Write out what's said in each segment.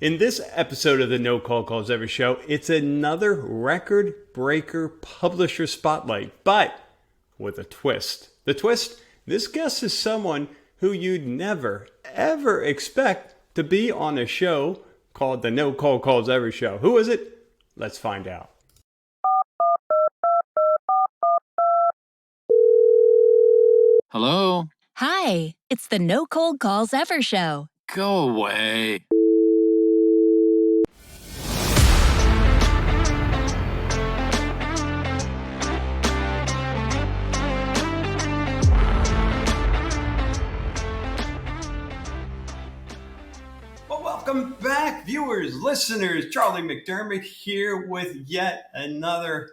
In this episode of the No Call Calls Ever show, it's another record breaker publisher spotlight, but with a twist. The twist, this guest is someone who you'd never, ever expect to be on a show called the No Call Calls Ever show. Who is it? Let's find out. Hello? Hi, it's the No Cold Calls Ever show. Go away. Well, welcome back, viewers, listeners. Charlie McDermott here with yet another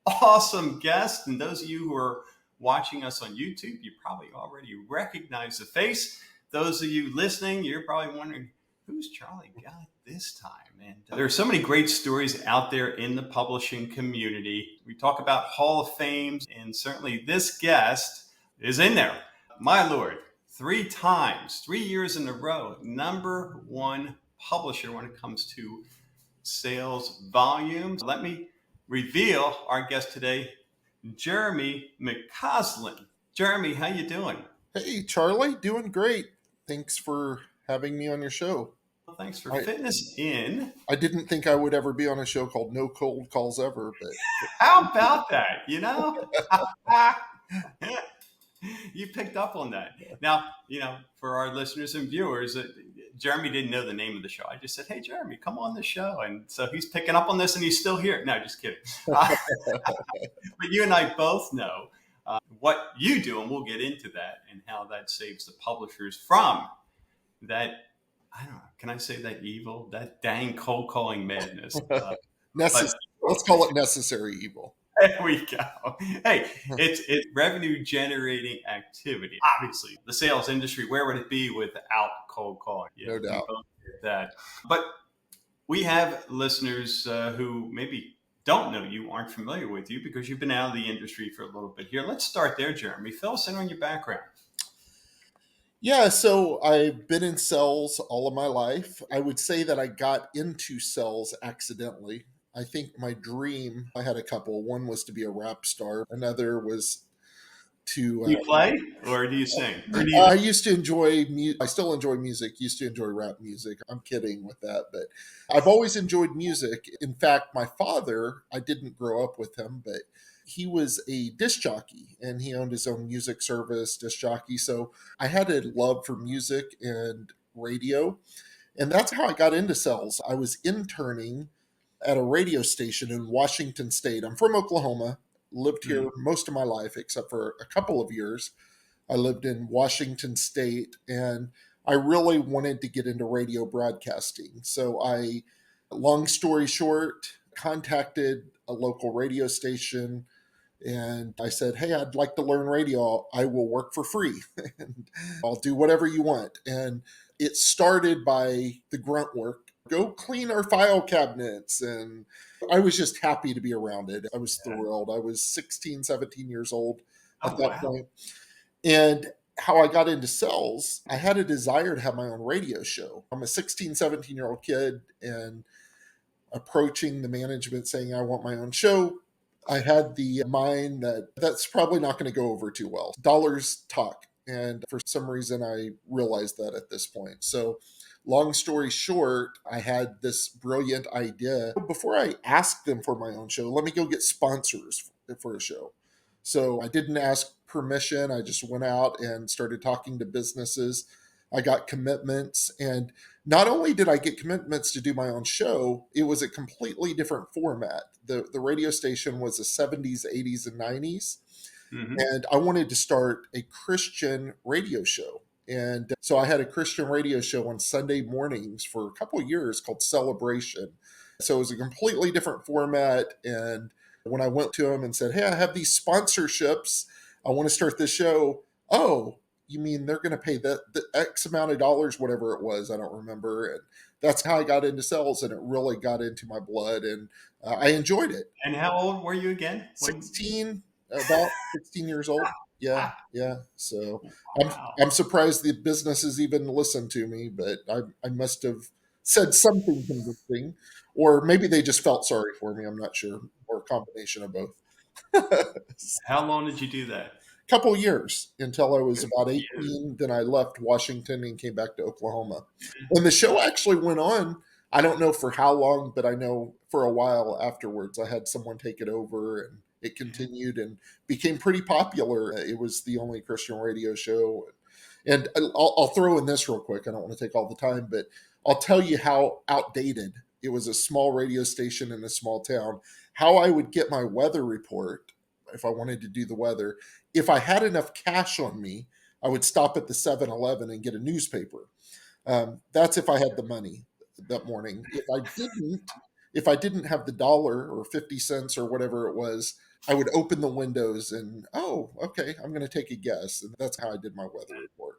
awesome guest. And those of you who are watching us on YouTube, you probably already recognize the face. Those of you listening, you're probably wondering, who's Charlie got this time? And there are so many great stories out there in the publishing community. We talk about Hall of Fames, and certainly this guest is in there. My Lord, 3 times, 3 years in a row, number one publisher when it comes to sales volumes. Let me reveal our guest today, Jeremy McCaslin. Jeremy, how you doing? Hey, Charlie, doing great. Thanks for having me on your show. Well, thanks for fitting us in. I didn't think I would ever be on a show called No Cold Calls Ever, but How about that? You know? You picked up on that. Now, for our listeners and viewers, Jeremy didn't know the name of the show. I just said, hey, Jeremy, come on the show. And so he's picking up on this and he's still here. No, just kidding. But you and I both know what you do, and we'll get into that and how that saves the publishers from that, I don't know, can I say that evil, that dang cold calling madness? Let's call it necessary evil. There we go. Hey, it's revenue generating activity. Obviously, the sales industry, where would it be without cold calling? No doubt. We both get that. But we have listeners who maybe don't know you, aren't familiar with you because you've been out of the industry for a little bit here. Let's start there, Jeremy. Fill us in on your background. Yeah, so I've been in sales all of my life. I would say that I got into sales accidentally. I think my dream, I had a couple. One was to be a rap star. Another was to... Do you play or do you sing? Or do I used to enjoy music. I still enjoy music. Used to enjoy rap music. I'm kidding with that, but I've always enjoyed music. In fact, my father, I didn't grow up with him, but he was a disc jockey and he owned his own music service, disc jockey. So I had a love for music and radio. And that's how I got into sales. I was interning at a radio station in Washington State. I'm from Oklahoma, lived here most of my life, except for a couple of years. I lived in Washington State, and I really wanted to get into radio broadcasting. So long story short, contacted a local radio station, and I said, hey, I'd like to learn radio. I will work for free, and I'll do whatever you want. And it started by the grunt work. Go clean our file cabinets. And I was just happy to be around it. I was thrilled. I was 16, 17 years old at that point. And how I got into sales, I had a desire to have my own radio show. I'm a 16, 17-year-old kid and approaching the management saying, I want my own show. I had the mind that that's probably not going to go over too well. Dollars talk. And for some reason, I realized that at this point. So long story short, I had this brilliant idea. Before I asked them for my own show, let me go get sponsors for a show. So I didn't ask permission. I just went out and started talking to businesses. I got commitments. And not only did I get commitments to do my own show, it was a completely different format. The radio station was the 70s, 80s, and 90s. Mm-hmm. And I wanted to start a Christian radio show. And so I had a Christian radio show on Sunday mornings for a couple of years called Celebration. So it was a completely different format. And when I went to him and said, hey, I have these sponsorships, I want to start this show. Oh, you mean they're going to pay the X amount of dollars, whatever it was, I don't remember. And that's how I got into sales, and it really got into my blood, and I enjoyed it. And how old were you again? 16, about 16 years old. Yeah. So I'm surprised the businesses even listened to me, but I must have said something convincing, or maybe they just felt sorry for me. I'm not sure, or a combination of both. How long did you do that? Couple years until I was Good about for you. 18. Then I left Washington and came back to Oklahoma. And the show actually went on. I don't know for how long, but I know for a while afterwards. I had someone take it over and it continued and became pretty popular. It was the only Christian radio show. And I'll throw in this real quick. I don't want to take all the time, but I'll tell you how outdated it was. A small radio station in a small town. How I would get my weather report if I wanted to do the weather. If I had enough cash on me, I would stop at the 7-Eleven and get a newspaper. That's if I had the money that morning. If I didn't have the dollar or 50 cents or whatever it was, I would open the windows and, oh, okay, I'm going to take a guess. And that's how I did my weather report.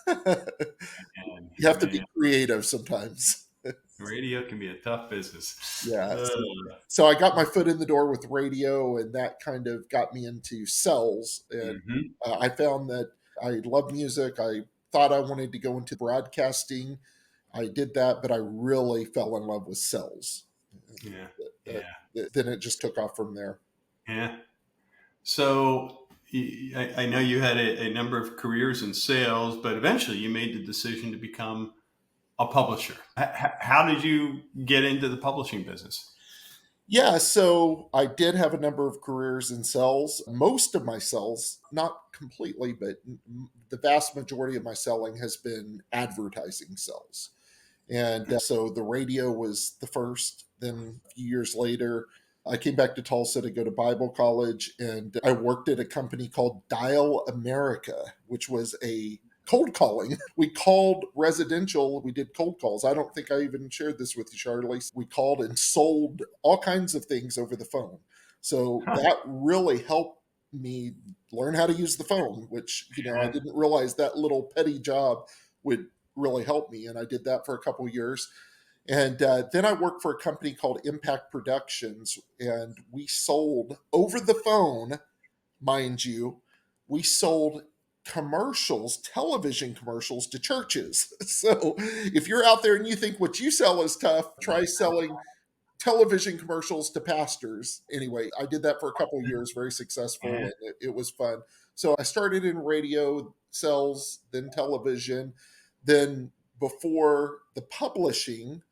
And You have to be man, creative sometimes. radio can be a tough business. Yeah. Uh, So I got my foot in the door with radio, and that kind of got me into sales. And mhm. I found that I love music. I thought I wanted to go into broadcasting. I did that, but I really fell in love with sales. Yeah, Uh, yeah, then it just took off from there. yeah. So I know you had a number of careers in sales, but eventually you made the decision to become a publisher. How did you get into the publishing business? Yeah, so I did have a number of careers in sales. Most of my sales, not completely, but the vast majority of my selling has been advertising sales. And so the radio was the first. Then a few years later, I came back to Tulsa to go to Bible college, and I worked at a company called Dial America, which was a cold calling. We called residential, we did cold calls. I don't think I even shared this with you, Charlie. We called and sold all kinds of things over the phone. So Huh. that really helped me learn how to use the phone, which, I Yeah. didn't realize that little petty job would really helped me. And I did that for a couple of years. And then I worked for a company called Impact Productions, and we sold over the phone, mind you, we sold commercials, television commercials to churches. So if you're out there and you think what you sell is tough, try selling television commercials to pastors. Anyway, I did that for a couple of years, very successful, Yeah. and it was fun. So I started in radio sales, then television, then before the publishing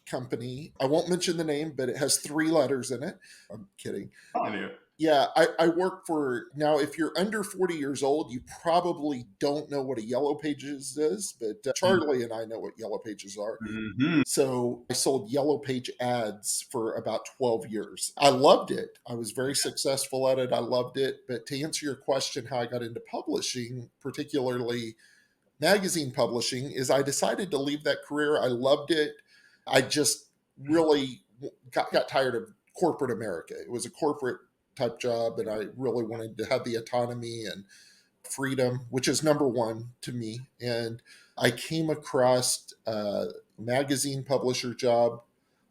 company. I won't mention the name, but it has 3 letters in it. I'm kidding. I knew. Yeah, I work for now. If you're under 40 years old, you probably don't know what a Yellow Pages is, but Charlie and I know what Yellow Pages are. Mm-hmm. So I sold Yellow Page ads for about 12 years. I loved it. I was very successful at it. I loved it. But to answer your question, how I got into publishing, particularly magazine publishing, is I decided to leave that career. I loved it. I just really got tired of corporate America. It was a corporate type job, and I really wanted to have the autonomy and freedom, which is number one to me. And I came across a magazine publisher job,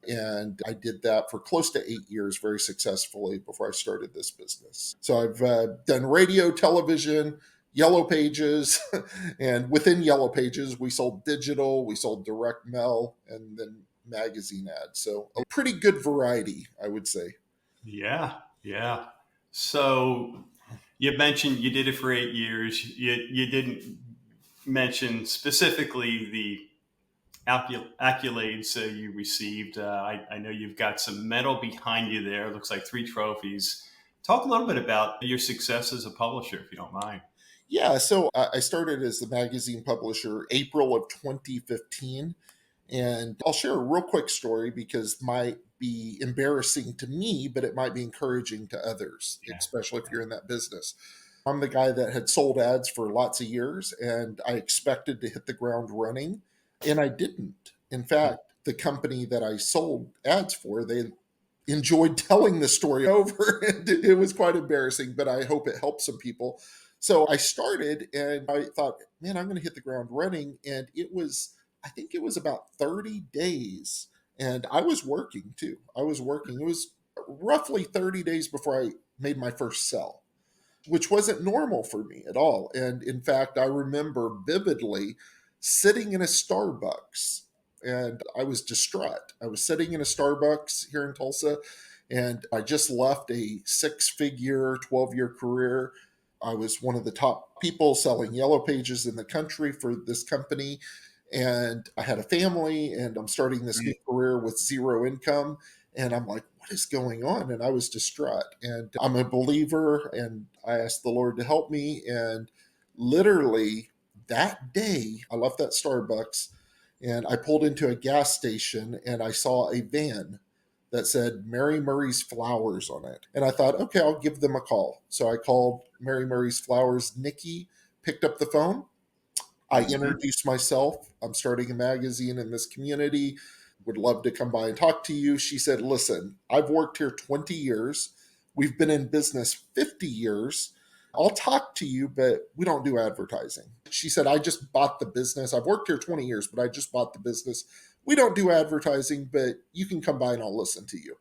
and I did that for close to 8 years very successfully before I started this business. So I've done radio, television, Yellow Pages, and within Yellow Pages, we sold digital, we sold direct mail, and then magazine ads. So a pretty good variety, I would say. Yeah. Yeah. So you mentioned you did it for 8 years. You didn't mention specifically the accolades you received. I know you've got some medal behind you there. It looks like 3 trophies. Talk a little bit about your success as a publisher, if you don't mind. Yeah, so I started as the magazine publisher April of 2015. And I'll share a real quick story because it might be embarrassing to me, but it might be encouraging to others, Yeah. especially if you're in that business. I'm the guy that had sold ads for lots of years, and I expected to hit the ground running, and I didn't. In fact, the company that I sold ads for, they enjoyed telling the story over, and it was quite embarrassing, but I hope it helped some people. So I started, and I thought, man, I'm going to hit the ground running. And I think it was about 30 days. And I was working too. I was working. It was roughly 30 days before I made my first sell, which wasn't normal for me at all. And in fact, I remember vividly sitting in a Starbucks and I was distraught. I was sitting in a Starbucks here in Tulsa, and I just left a 6-figure, 12-year career. I was one of the top people selling yellow pages in the country for this company. And I had a family, and I'm starting this new career with zero income. And I'm like, what is going on? And I was distraught. And I'm a believer, and I asked the Lord to help me. And literally that day, I left that Starbucks and I pulled into a gas station and I saw a van that said Mary Murray's Flowers on it. And I thought, okay, I'll give them a call. So I called Mary Murray's Flowers. Nikki picked up the phone. I introduced myself. I'm starting a magazine in this community. Would love to come by and talk to you. She said, listen, I've worked here 20 years. We've been in business 50 years. I'll talk to you, but we don't do advertising. She said, I just bought the business. I've worked here 20 years, but I just bought the business. We don't do advertising, but you can come by and I'll listen to you.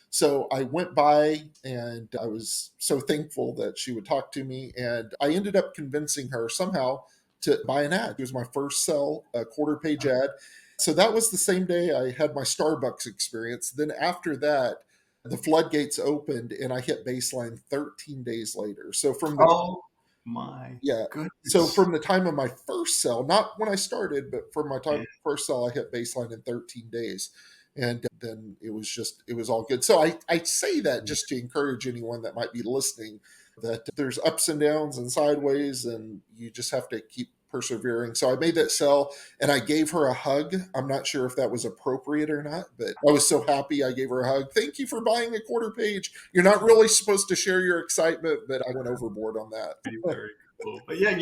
So I went by, and I was so thankful that she would talk to me. And I ended up convincing her somehow to buy an ad. It was my first sell, a quarter page ad. So that was the same day I had my Starbucks experience. Then after that, the floodgates opened and I hit baseline 13 days later. So from the Oh my yeah. So goodness. from the time of my first sell, not when I started, but from my Yeah. time first sell, I hit baseline in 13 days. And then it was all good. So I say that just to encourage anyone that might be listening that there's ups and downs and sideways, and you just have to keep persevering. So I made that sell and I gave her a hug. I'm not sure if that was appropriate or not, but I was so happy I gave her a hug. Thank you for buying a quarter page. You're not really supposed to share your excitement, but I went overboard on that. Very, very cool. But yeah,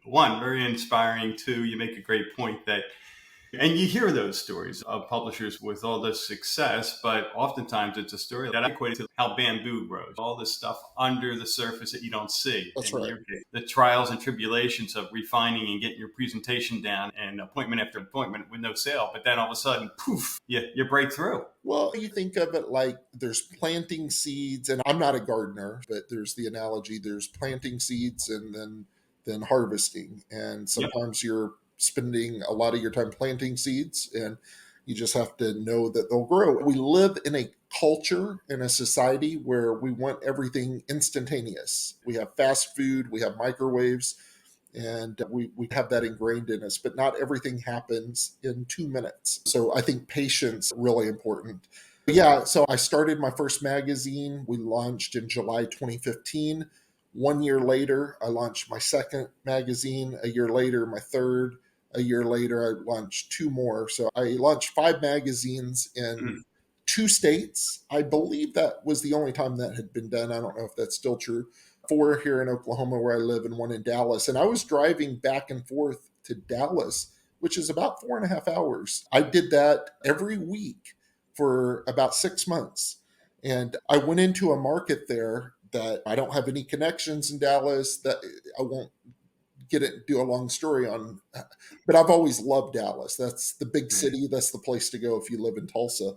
one, very inspiring. Two, you make a great point that, and you hear those stories of publishers with all this success, but oftentimes it's a story that I equate to how bamboo grows, all this stuff under the surface that you don't see. That's And in right. your case, the trials and tribulations of refining and getting your presentation down and appointment after appointment with no sale. But then all of a sudden, poof, you break through. Well, you think of it like there's planting seeds, and I'm not a gardener, but there's the analogy, there's planting seeds and then harvesting. And Yep. sometimes you're spending a lot of your time planting seeds, and you just have to know that they'll grow. We live in a culture, in a society where we want everything instantaneous. We have fast food, we have microwaves, and we have that ingrained in us, but not everything happens in 2 minutes. So I think patience really important. Yeah, so I started my first magazine. We launched in July 2015. 1 year later, I launched my second magazine. A year later, my third. A year later, I launched two more. So I launched 5 magazines in 2 states. I believe that was the only time that had been done. I don't know if that's still true. 4 here in Oklahoma where I live, and 1 in Dallas. And I was driving back and forth to Dallas, which is about 4.5 hours. I did that every week for about 6 months. And I went into a market there that I don't have any connections in Dallas, that I won't do a long story on, but I've always loved Dallas. That's the big city. That's the place to go if you live in Tulsa.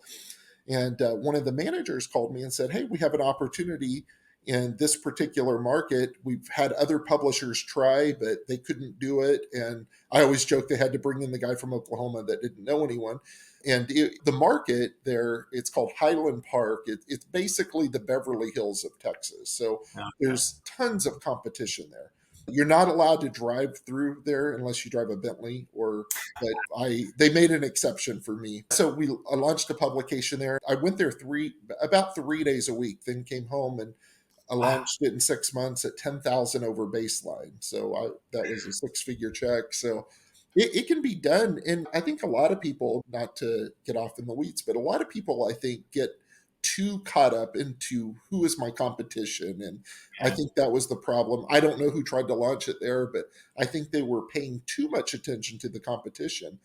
And one of the managers called me and said, hey, we have an opportunity in this particular market. We've had other publishers try, but they couldn't do it. And I always joke they had to bring in the guy from Oklahoma that didn't know anyone. And the market there, it's called Highland Park. It's basically the Beverly Hills of Texas. So Okay. there's tons of competition there. You're not allowed to drive through there unless you drive a Bentley, but they made an exception for me. So I launched a publication there. I went there about 3 days a week, then came home, and I Wow. launched it in 6 months at 10,000 over baseline. So that was a 6-figure check. So it can be done. And I think a lot of people, not to get off in the weeds, but a lot of people, I think, get too caught up into who is my competition. And I Yeah. think that was the problem. I don't know who tried to launch it there, but I think they were paying too much attention to the competition.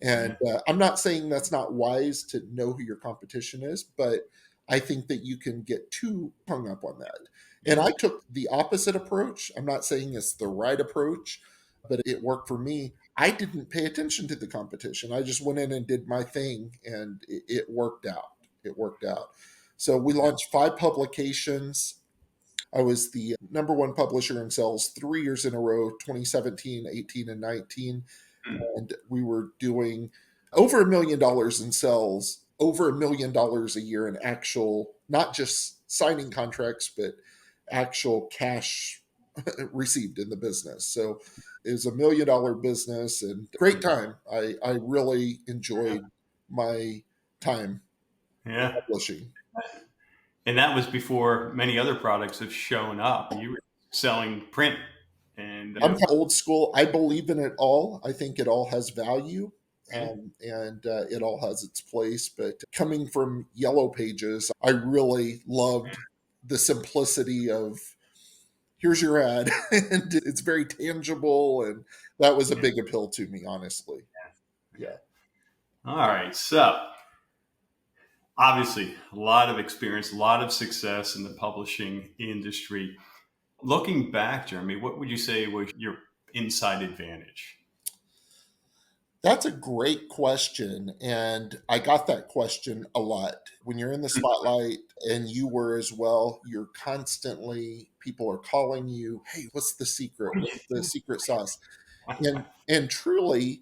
And Yeah. I'm not saying that's not wise to know who your competition is, but I think that you can get too hung up on that. And Yeah. I took the opposite approach. I'm not saying it's the right approach, but it worked for me. I didn't pay attention to the competition. I just went in and did my thing, and it worked out. It worked out. So we launched 5 publications. I was the number one publisher in sales 3 years in a row, 2017, 18, and 19. Mm. And we were doing over $1 million in sales, over $1 million a year in actual, not just signing contracts, but actual cash received in the business. So it was $1 million business and great time. I really enjoyed my time Yeah. publishing. And that was before many other products have shown up. You were selling print and I'm kind of old school. I believe in it all. I think it all has value. yeah. And it all has its place. But coming from Yellow Pages, I really loved the simplicity of here's your ad, and it's very tangible, and that was a big appeal to me, honestly. Yeah. All right. So obviously, a lot of experience, a lot of success in the publishing industry. Looking back, Jeremy, what would you say was your inside advantage? That's a great question. And I got that question a lot. When you're in the spotlight, and you were as well, you're constantly, people are calling you, hey, what's the secret? What's the secret sauce? And truly,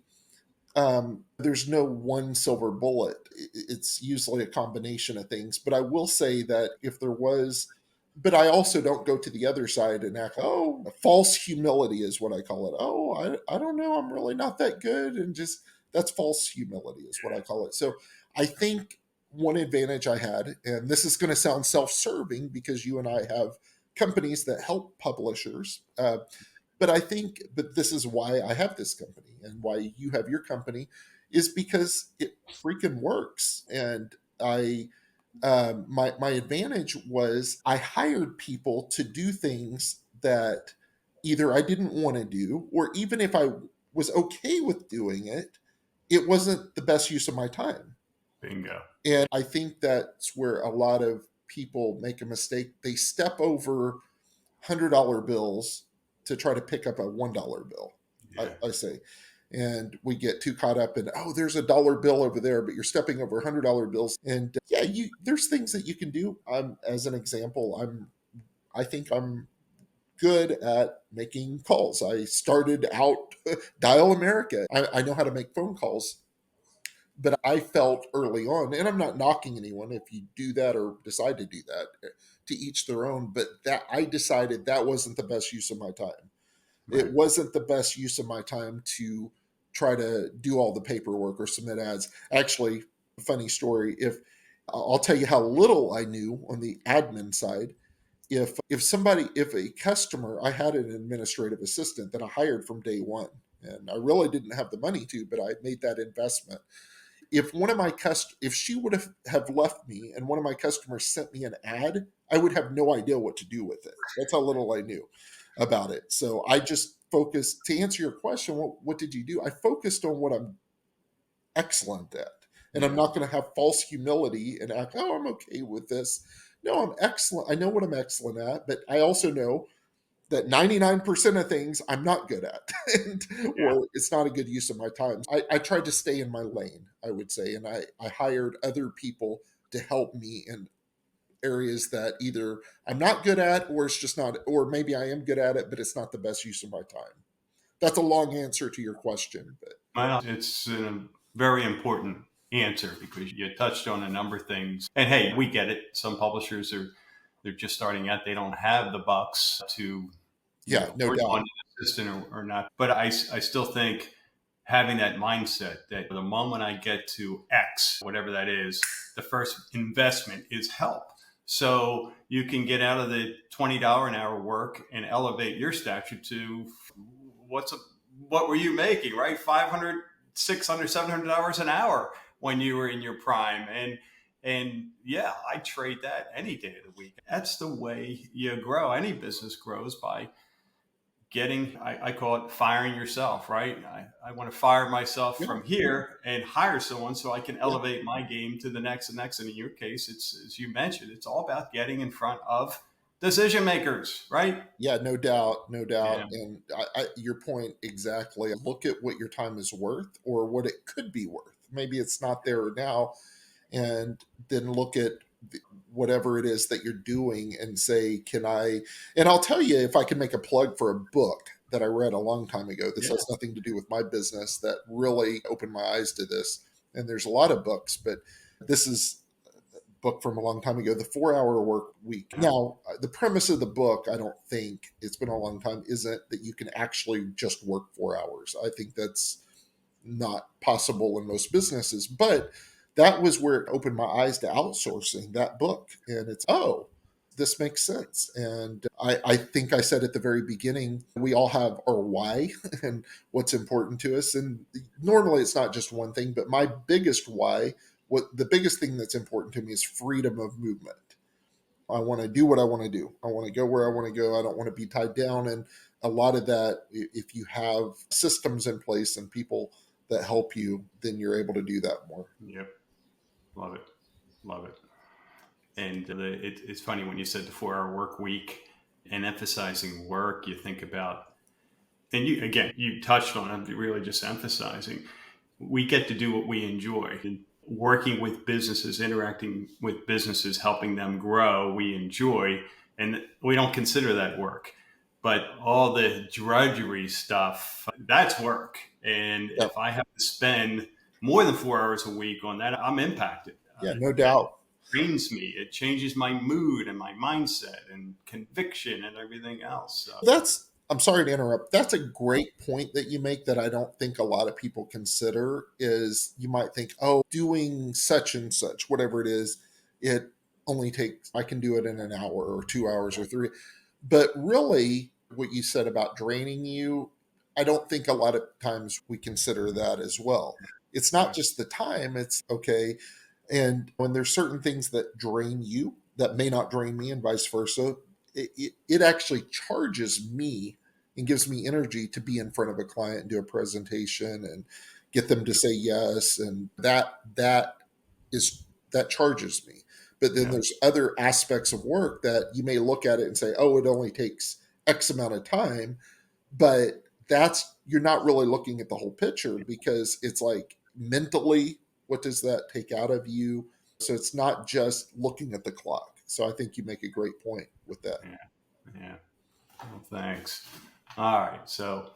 there's no one silver bullet. It's usually a combination of things. But I will say that if there was, but I also don't go to the other side and act, oh, false humility is what I call it. Oh, I don't know. I'm really not that good. And just that's false humility is what I call it. So I think one advantage I had, and this is going to sound self serving because you and I have companies that help publishers. But I think, but this is why I have this company and why you have your company is because it freaking works. And my advantage was I hired people to do things that either I didn't want to do, or even if I was okay with doing it, it wasn't the best use of my time. Bingo. And I think that's where a lot of people make a mistake. They step over $100 bills to try to pick up a $1 bill. Yeah. I say, and we get too caught up in, oh, there's a dollar bill over there, but you're stepping over $100 bills. And yeah, there's things that you can do. As an example, I think I'm good at making calls. I started out Dial America. I know how to make phone calls, but I felt early on, and I'm not knocking anyone if you do that or decide to do that, to each their own, but that I decided that wasn't the best use of my time. Right. It wasn't the best use of my time to try to do all the paperwork or submit ads. Actually, funny story, if I'll tell you how little I knew on the admin side. If a customer, I had an administrative assistant that I hired from day one, and I really didn't have the money to, but I made that investment. If she would have left me and one of my customers sent me an ad, I would have no idea what to do with it. That's how little I knew about it. So I just focused, to answer your question, what did you do? I focused on what I'm excellent at. And I'm not going to have false humility and act, oh, I'm okay with this. No, I'm excellent. I know what I'm excellent at, but I also know that 99% of things I'm not good at, or it's not a good use of my time. I tried to stay in my lane, I would say, and I hired other people to help me in areas that either I'm not good at, or it's just not, or maybe I am good at it, but it's not the best use of my time. That's a long answer to your question, but Well, it's a very important answer because you touched on a number of things. And hey, we get it. Some publishers they're just starting out. They don't have the bucks to yeah, no bring on doubt. an assistant or not. But I still think having that mindset that the moment I get to X, whatever that is, the first investment is help. So you can get out of the $20 an hour work and elevate your stature to what were you making, right? 500, 600, $700 an hour when you were in your prime. And yeah, I trade that any day of the week. That's the way you grow. Any business grows by getting, I call it firing yourself, right? I want to fire myself Yeah, from here and hire someone so I can yeah, elevate my game to the next and next. And in your case, it's, as you mentioned, it's all about getting in front of decision makers, right? yeah, no doubt, no doubt. Yeah. And your point exactly. Look at what your time is worth, or what it could be worth. Maybe it's not there now, and then look at whatever it is that you're doing and say, can I, and I'll tell you, if I can make a plug for a book that I read a long time ago, this Yeah. has nothing to do with my business, that really opened my eyes to this. and there's a lot of books, but this is a book from a long time ago, The 4-Hour Work Week. Now, the premise of the book, I don't think, it's been a long time, isn't that you can actually just work 4 hours. I think that's not possible in most businesses, but that was where it opened my eyes to outsourcing, that book. And it's, oh, this makes sense. And I think I said at the very beginning, we all have our why and what's important to us. And normally it's not just one thing, but my biggest why, the biggest thing that's important to me is freedom of movement. I want to do what I want to do. I want to go where I want to go. I don't want to be tied down. And a lot of that, if you have systems in place and people that help you, then you're able to do that more. Yep. Love it. Love it. And it's funny when you said the 4-hour work week and emphasizing work, you think about, and you touched on it, really just emphasizing, we get to do what we enjoy. And working with businesses, interacting with businesses, helping them grow, we enjoy, and we don't consider that work. But all the drudgery stuff, that's work. And Yep. if I have to spend more than 4 hours a week on that, I'm impacted. Yeah, no doubt. Trains me. It changes my mood and my mindset and conviction and everything else. So. I'm sorry to interrupt. That's a great point that you make that I don't think a lot of people consider. Is you might think, oh, doing such and such, whatever it is, it only takes, I can do it in an hour or 2 hours or 3. But really, what you said about draining you, I don't think a lot of times we consider that as well. It's not just the time, it's okay. And when there's certain things that drain you that may not drain me and vice versa, it actually charges me and gives me energy to be in front of a client and do a presentation and get them to say yes. And that charges me. But then there's other aspects of work that you may look at it and say, oh, it only takes X amount of time. But you're not really looking at the whole picture, because it's like mentally, what does that take out of you? So it's not just looking at the clock. So I think you make a great point with that. Yeah. Well, thanks. All right. So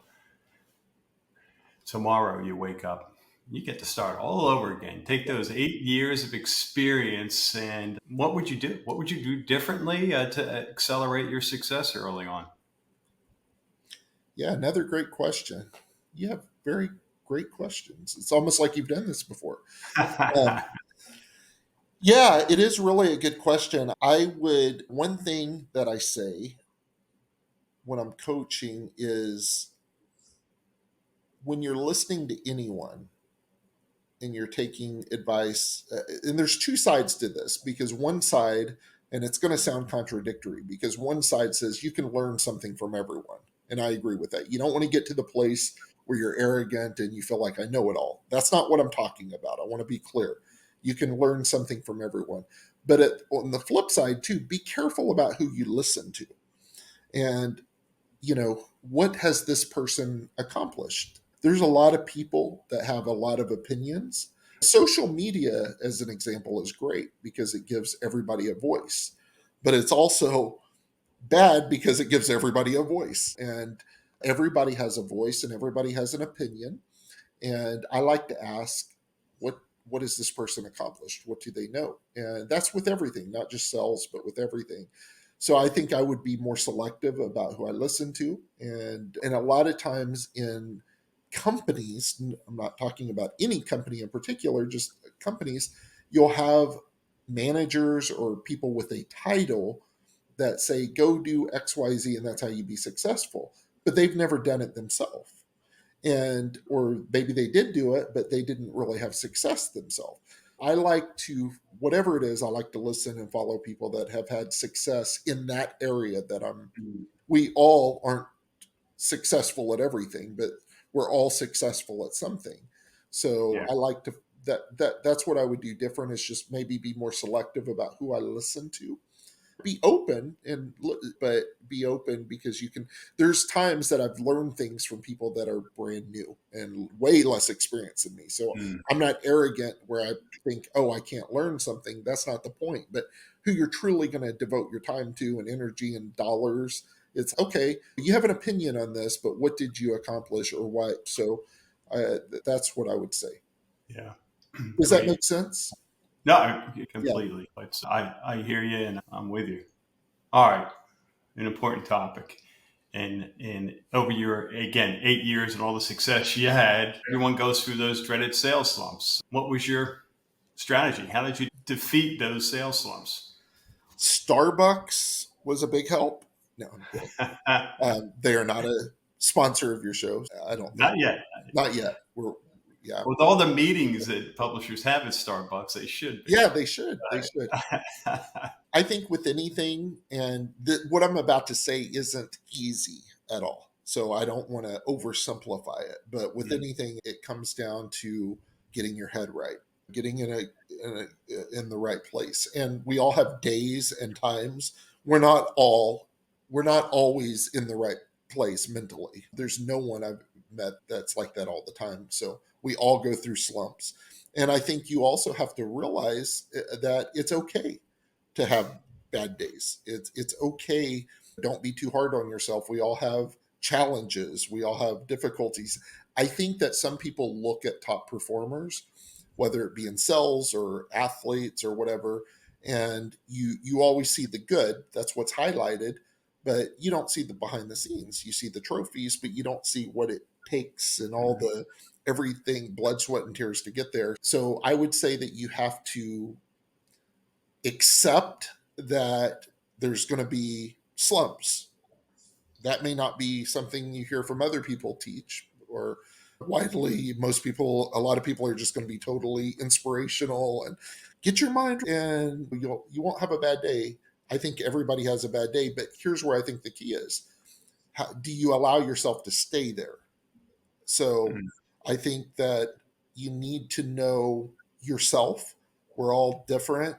tomorrow you wake up, you get to start all over again. Take those 8 years of experience, and what would you do? What would you do differently to accelerate your success early on? Yeah, another great question. You have very great questions. It's almost like you've done this before. Yeah, it is really a good question. One thing that I say when I'm coaching is, when you're listening to anyone and you're taking advice, and there's two sides to this, because one side, and it's going to sound contradictory, because one side says you can learn something from everyone. And I agree with that. You don't want to get to the place where you're arrogant and you feel like I know it all. That's not what I'm talking about. I want to be clear. You can learn something from everyone. But on the flip side, too, be careful about who you listen to. And, what has this person accomplished? There's a lot of people that have a lot of opinions. Social media, as an example, is great because it gives everybody a voice. But it's also bad because it gives everybody a voice. And everybody has a voice and everybody has an opinion. And I like to ask, what has this person accomplished? What do they know? And that's with everything, not just sales, but with everything. So I think I would be more selective about who I listen to. And a lot of times in companies, I'm not talking about any company in particular, just companies, you'll have managers or people with a title that say, go do XYZ and that's how you be successful. But they've never done it themselves. Or maybe they did do it, but they didn't really have success themselves. I like to, whatever it is, I like to listen and follow people that have had success in that area we all aren't successful at everything, but we're all successful at something. So I like to, that's what I would do different, is just maybe be more selective about who I listen to. Be open, but be open, because there's times that I've learned things from people that are brand new and way less experienced than me. So I'm not arrogant where I think, oh, I can't learn something. That's not the point. But who you're truly going to devote your time to and energy and dollars, it's okay. You have an opinion on this, but what did you accomplish or what? So that's what I would say. Yeah. Does that Great. make sense? No, Yeah. completely. I hear you and I'm with you. All right. An important topic. And over your, again, 8 years and all the success you had, everyone goes through those dreaded sales slumps. What was your strategy? How did you defeat those sales slumps? Starbucks was a big help. No, I'm kidding. They are not a sponsor of your show. I don't think. Not yet. Not yet. Yeah. With all the meetings that publishers have at Starbucks, they should be. Yeah, they should. They should. I think with anything, and what I'm about to say isn't easy at all. So I don't want to oversimplify it. But with anything, it comes down to getting your head right, getting in the right place. And we all have days and times. We're not all we're not always in the right place mentally. There's no one I've met that's like that all the time. So we all go through slumps. And I think you also have to realize that it's okay to have bad days. It's okay. Don't be too hard on yourself. We all have challenges. We all have difficulties. I think that some people look at top performers, whether it be in sales or athletes or whatever, and you always see the good. That's what's highlighted, but you don't see the behind the scenes. You see the trophies, but you don't see what it takes and all the everything, blood, sweat, and tears to get there. So I would say that you have to accept that there's going to be slumps. That may not be something you hear from other people teach or widely. A lot of people are just going to be totally inspirational and get your mind and you won't have a bad day. I think everybody has a bad day, but here's where I think the key is. Do you allow yourself to stay there? So I think that you need to know yourself. We're all different.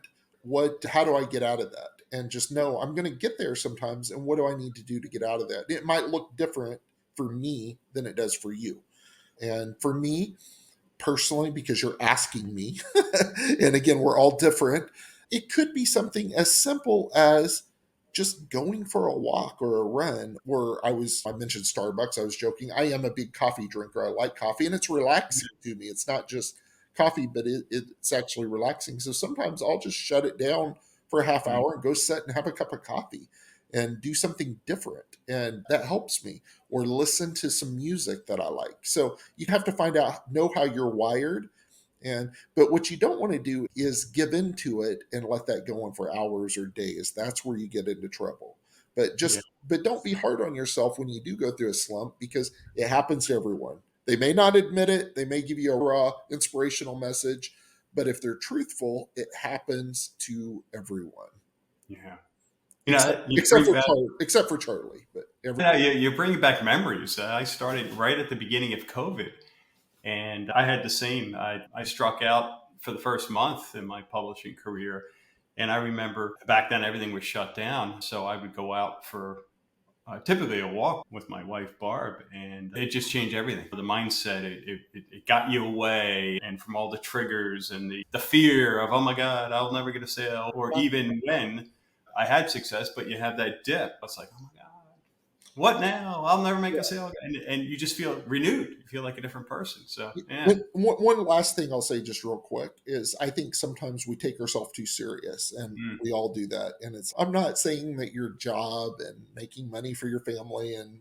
How do I get out of that? And just know I'm going to get there sometimes. And what do I need to do to get out of that? It might look different for me than it does for you. And for me personally, because you're asking me, and again, we're all different, it could be something as simple as just going for a walk or a run. I mentioned Starbucks. I was joking. I am a big coffee drinker. I like coffee and it's relaxing to me. It's not just coffee, but it's actually relaxing. So sometimes I'll just shut it down for a half hour and go sit and have a cup of coffee and do something different. And that helps me, or listen to some music that I like. So you have to know how you're wired. But what you don't want to do is give into it and let that go on for hours or days. That's where you get into trouble. Yeah. But don't be hard on yourself when you do go through a slump, because it happens to everyone. They may not admit it. They may give you a raw inspirational message, but if they're truthful, it happens to everyone. Yeah. Except for Charlie, but You're bringing back memories. I started right at the beginning of COVID, and I had the same. I struck out for the first month in my publishing career. And I remember back then everything was shut down. So I would go out for typically a walk with my wife, Barb, and it just changed everything. The mindset, it got you away and from all the triggers and the fear of, oh my God, I'll never get a sale. Or even when I had success, but you have that dip. It's like, oh my God, what now? I'll never make a sale. And you just feel renewed. You feel like a different person. So, yeah. One last thing I'll say just real quick is I think sometimes we take ourselves too serious, and we all do that. And I'm not saying that your job and making money for your family and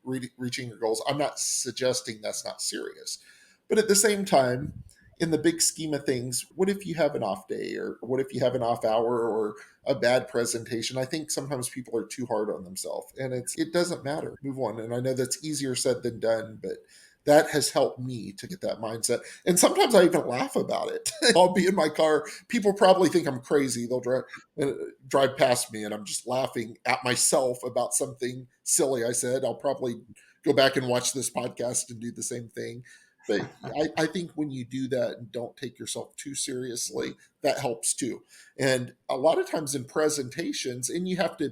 reaching your goals, I'm not suggesting that's not serious. But at the same time, in the big scheme of things, what if you have an off day, or what if you have an off hour, or a bad presentation? I think sometimes people are too hard on themselves, and it doesn't matter. Move on. And I know that's easier said than done, but that has helped me to get that mindset. And sometimes I even laugh about it. I'll be in my car. People probably think I'm crazy. They'll drive past me and I'm just laughing at myself about something silly I said. I'll probably go back and watch this podcast and do the same thing. But I think when you do that and don't take yourself too seriously, that helps too. And a lot of times in presentations, and you have to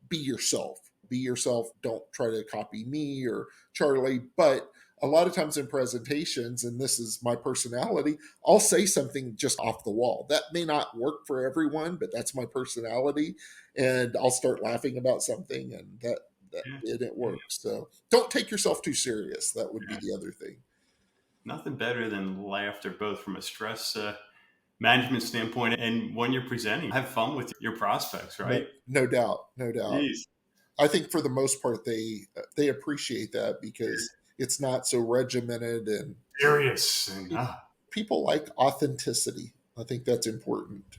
be yourself. Be yourself. Don't try to copy me or Charlie. But a lot of times in presentations, and this is my personality, I'll say something just off the wall. That may not work for everyone, but that's my personality. And I'll start laughing about something, and it works. So don't take yourself too serious. That would be the other thing. Nothing better than laughter, both from a stress management standpoint and when you're presenting. Have fun with your prospects, No, right? no doubt, no doubt. Jeez. I think for the most part they appreciate that because it's not so regimented, and Serious. And people like authenticity. I think that's important.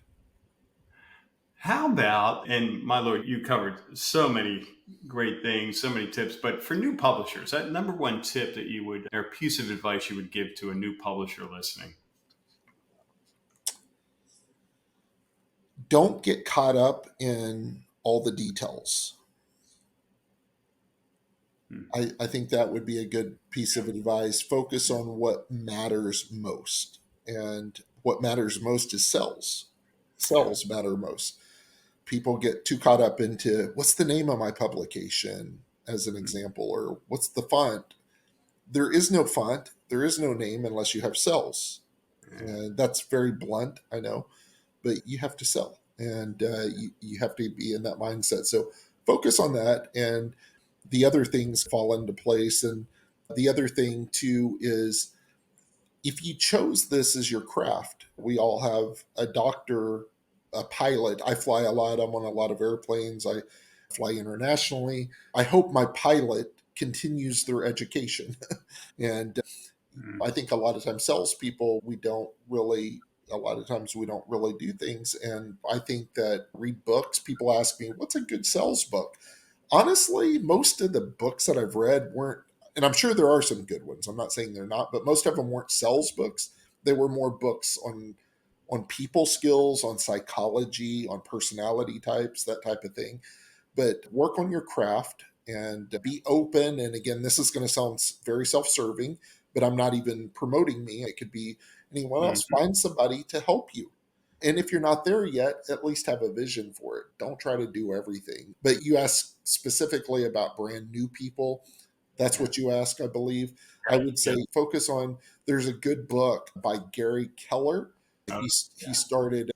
how about, and my Lord, you covered so many great things, so many tips, but for new publishers, that number one tip that you would, or piece of advice you would give to a new publisher listening? Don't get caught up in all the details. Hmm. I think that would be a good piece of advice. Focus on what matters most. And what matters most is sales. Sales matter most. People get too caught up into what's the name of my publication, as an example, or what's the font. There is no font, there is no name unless you have sales. Yeah. And that's very blunt, I know, but you have to sell, and you have to be in that mindset. So focus on that, and the other things fall into place. And the other thing too is, if you chose this as your craft, we all have a doctor, a pilot. I fly a lot, I'm on a lot of airplanes, I fly internationally. I hope my pilot continues their education. And Hmm. I think a lot of times salespeople, a lot of times we don't really do things. And I think that read books, people ask me, what's a good sales book? Honestly, most of the books that I've read weren't, and I'm sure there are some good ones. I'm not saying they're not, but most of them weren't sales books. They were more books on people skills, on psychology, on personality types, that type of thing. But work on your craft and be open. And again, this is going to sound very self-serving, but I'm not even promoting me. It could be anyone else. Hmm. Find somebody to help you. And if you're not there yet, at least have a vision for it. Don't try to do everything. But you asked specifically about brand new people. That's Yeah. what you ask, I believe. I would say Yeah. focus on. There's a good book by Gary Keller. Oh, yeah. He started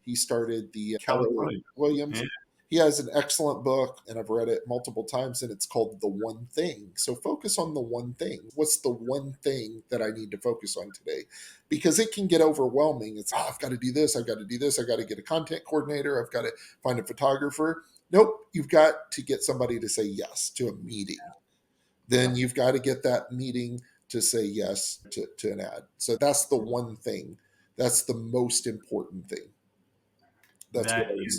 the Keller Keller Williams. Williams. Yeah. He has an excellent book, and I've read it multiple times, and it's called The One Thing. So focus on the one thing. What's the one thing that I need to focus on today? Because it can get overwhelming. It's, I've got to do this, I've got to do this, I've got to get a content coordinator, I've got to find a photographer. Nope, you've got to get somebody to say yes to a meeting. Then you've got to get that meeting to say yes to an ad. So that's the one thing. That's the most important thing. That's what That I would is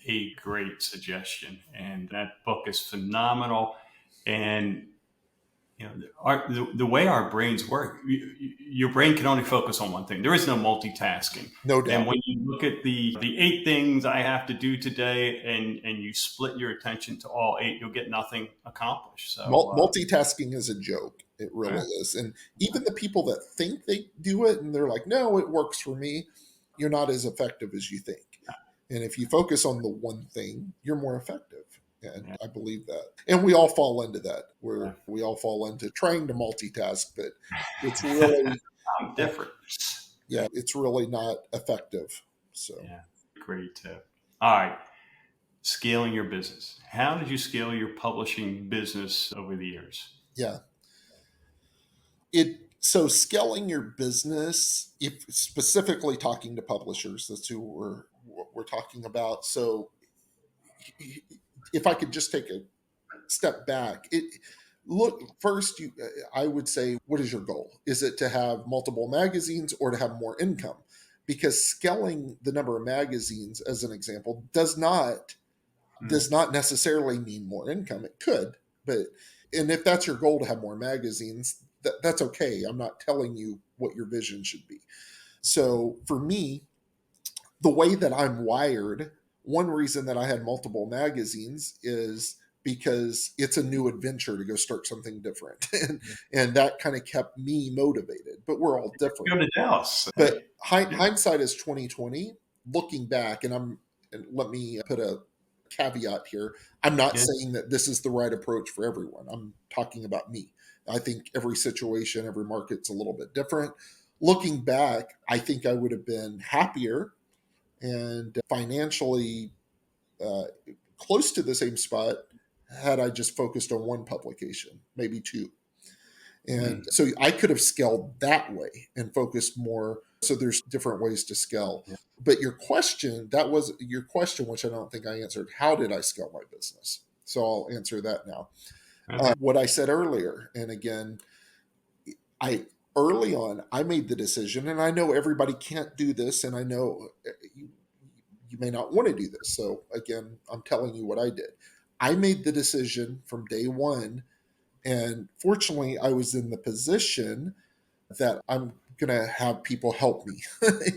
say. a great suggestion, and that book is phenomenal. And the way our brains work, your brain can only focus on one thing. There is no multitasking. No And doubt. when you look at the eight things I have to do today, and you split your attention to all eight, you'll get nothing accomplished. So, Multitasking is a joke. It really is. And even the people that think they do it and they're like, no, it works for me, you're not as effective as you think. And if you focus on the one thing, you're more effective. And yeah, I believe that. And we all fall into that, yeah. where we all fall into trying to multitask, but it's really, I'm different. yeah, it's really not effective. So, Yeah, great tip. All right, scaling your business. How did you scale your publishing business over the years? yeah. So scaling your business, if specifically talking to publishers, that's who we're talking about. So if I could just take a step back, look first. I would say, what is your goal? Is it to have multiple magazines or to have more income? Because scaling the number of magazines, as an example, Hmm. does not necessarily mean more income. It could, but and if that's your goal to have more magazines, that's okay. I'm not telling you what your vision should be. So for me, the way that I'm wired, one reason that I had multiple magazines is because it's a new adventure to go start something different. And that kind of kept me motivated. But we're all Go different. to Dallas. But Yeah. hindsight is 2020. Looking back, and let me put a caveat here. I'm not Yeah. saying that this is the right approach for everyone. I'm talking about me. I think every situation, every market's a little bit different. Looking back, I think I would have been happier and financially uh, close to the same spot had I just focused on one publication, maybe two. And so I could have scaled that way and focused more. So there's different ways to scale. Yeah. But your question, that was your question, which I don't think I answered. How did I scale my business? So I'll answer that now. Okay. What I said earlier, and again, I early on, I made the decision, and I know everybody can't do this, and I know you may not want to do this. So again, I'm telling you what I did. I made the decision from day one, and fortunately, I was in the position that I'm going to have people help me.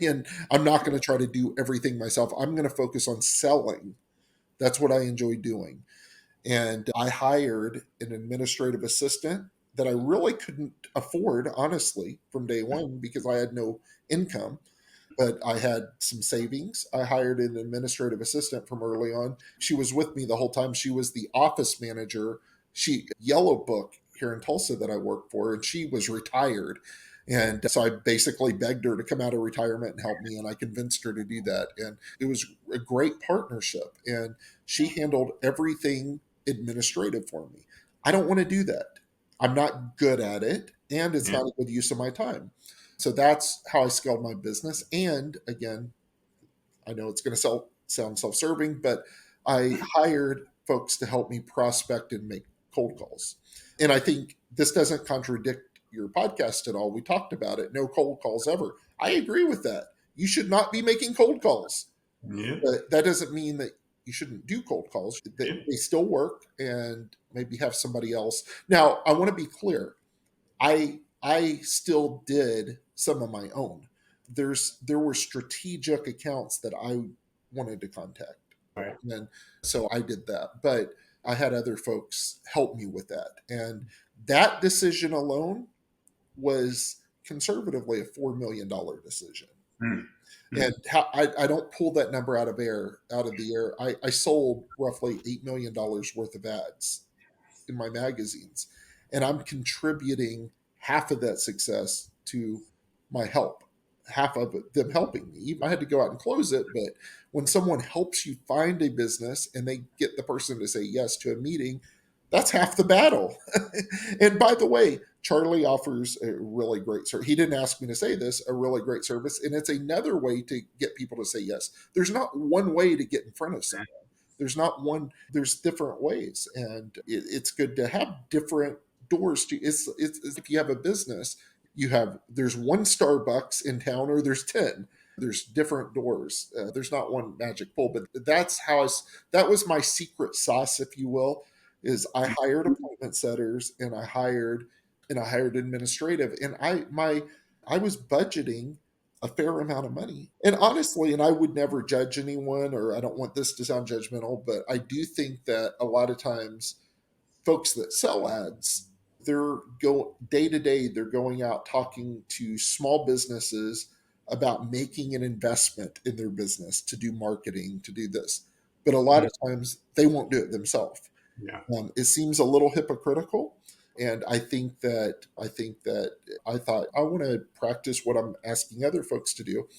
And I'm not going to try to do everything myself. I'm going to focus on selling. That's what I enjoy doing. And I hired an administrative assistant that I really couldn't afford, honestly, from day one because I had no income, but I had some savings. I hired an administrative assistant from early on. She was with me the whole time. She was the office manager. She Yellow Book here in Tulsa that I worked for, and she was retired. And so I basically begged her to come out of retirement and help me, and I convinced her to do that. And it was a great partnership. And she handled everything administrative for me. I don't want to do that. I'm not good at it, and it's not a good use of my time. So that's how I scaled my business. And again, I know it's going to sound self-serving, but I hired folks to help me prospect and make cold calls. And I think this doesn't contradict your podcast at all. We talked about it. No cold calls ever. I agree with that. You should not be making cold calls. Yeah. But that doesn't mean that you shouldn't do cold calls. They still work, and maybe have somebody else. Now, I want to be clear. I still did some of my own. There were strategic accounts that I wanted to contact. Right. And so I did that. But I had other folks help me with that. And that decision alone was conservatively a $4 million decision. And I don't pull that number out of the air. I sold roughly $8 million worth of ads in my magazines, and I'm contributing half of that success to my help, half of it, them helping me. I had to go out and close it, but when someone helps you find a business and they get the person to say yes to a meeting, that's half the battle. And by the way, Charlie offers a really great service. He didn't ask me to say this, a really great service. And it's another way to get people to say yes. There's not one way to get in front of someone. There's not one, there's different ways. And it's good to have different doors to, it's if you have a business, there's one Starbucks in town or there's 10. There's different doors. There's not one magic pull, but that was my secret sauce, if you will, is I hired appointment setters and I hired administrative, and I was budgeting a fair amount of money. And honestly, and I would never judge anyone, or I don't want this to sound judgmental, but I do think that a lot of times folks that sell ads, they're day to day, they're going out talking to small businesses about making an investment in their business to do marketing, to do this. But a lot of times they won't do it themselves. Yeah. It seems a little hypocritical. And I thought I want to practice what I'm asking other folks to do.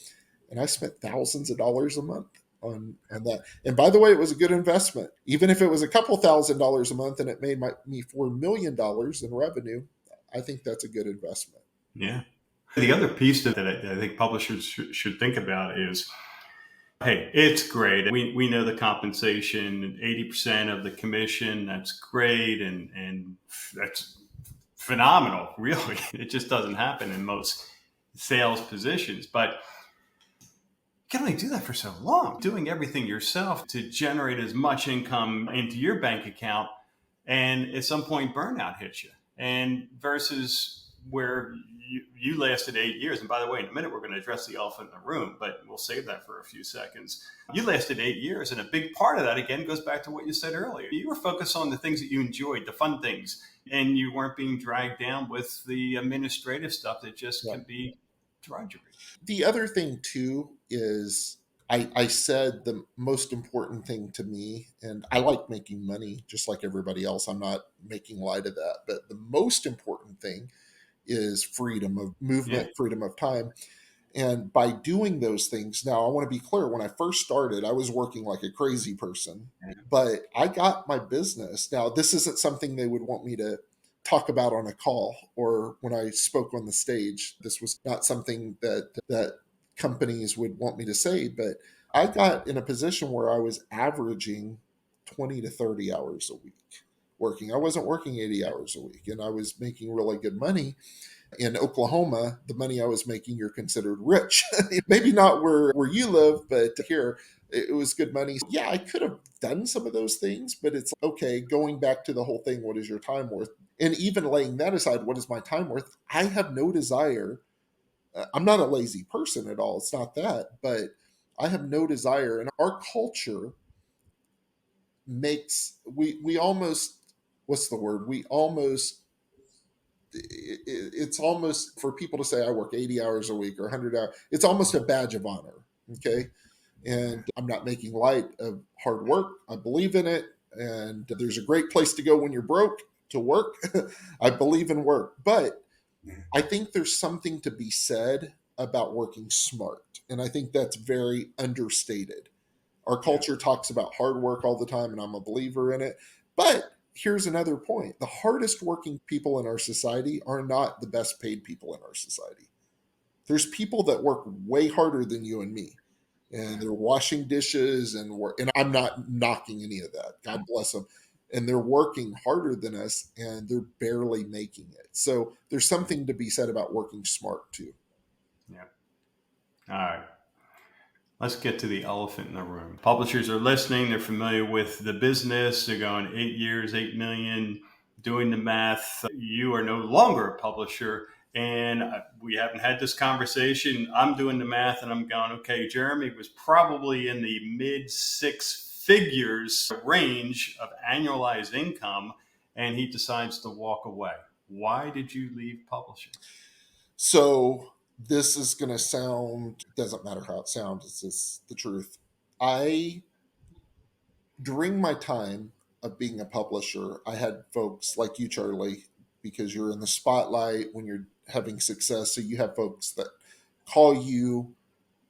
And I spent thousands of dollars a month on that. And by the way, it was a good investment. Even if it was a couple $1,000s a month and it made me $4 million in revenue, I think that's a good investment. Yeah. The other piece that I think publishers should think about is, hey, it's great. We know the compensation, 80% of the commission. That's great. And that's phenomenal, really. It just doesn't happen in most sales positions. But you can only do that for so long. Doing everything yourself to generate as much income into your bank account. And at some point, burnout hits you. And versus where you lasted 8 years. And by the way, in a minute, we're going to address the elephant in the room, but we'll save that for a few seconds. You lasted 8 years. And a big part of that, again, goes back to what you said earlier. You were focused on the things that you enjoyed, the fun things, and you weren't being dragged down with the administrative stuff that just can be drudgery. The other thing, too, is I said the most important thing to me, and I like making money just like everybody else. I'm not making light of that. But the most important thing is freedom of movement, freedom of time. And by doing those things, now I want to be clear, when I first started, I was working like a crazy person, but I got my business. Now, this isn't something they would want me to talk about on a call or when I spoke on the stage. This was not something that companies would want me to say, but I got in a position where I was averaging 20 to 30 hours a week working. I wasn't working 80 hours a week, and I was making really good money. In Oklahoma, the money I was making, you're considered rich. Maybe not where you live, but here it was good money. Yeah, I could have done some of those things, but it's okay, going back to the whole thing, what is your time worth? And even laying that aside, what is my time worth? I have no desire. I'm not a lazy person at all. It's not that, but I have no desire. And our culture makes, we almost, what's the word? We almost, it's almost for people to say I work 80 hours a week or 100 hours. It's almost a badge of honor. Okay. And I'm not making light of hard work. I believe in it. And there's a great place to go when you're broke to work. I believe in work. But I think there's something to be said about working smart. And I think that's very understated. Our culture talks about hard work all the time, and I'm a believer in it. But here's another point. The hardest working people in our society are not the best paid people in our society. There's people that work way harder than you and me, and they're washing dishes and work. And I'm not knocking any of that. God bless them. And they're working harder than us, and they're barely making it. So there's something to be said about working smart too. Yeah. All right. Let's get to the elephant in the room. Publishers are listening. They're familiar with the business. They're going 8 years, 8 million, doing the math. You are no longer a publisher. And we haven't had this conversation. I'm doing the math and I'm going, okay, Jeremy was probably in the mid 6 figures range of annualized income, and he decides to walk away. Why did you leave publishing? So this is going to sound, doesn't matter how it sounds, it's just the truth. During my time of being a publisher, I had folks like you, Charlie, because you're in the spotlight when you're having success. So you have folks that call you,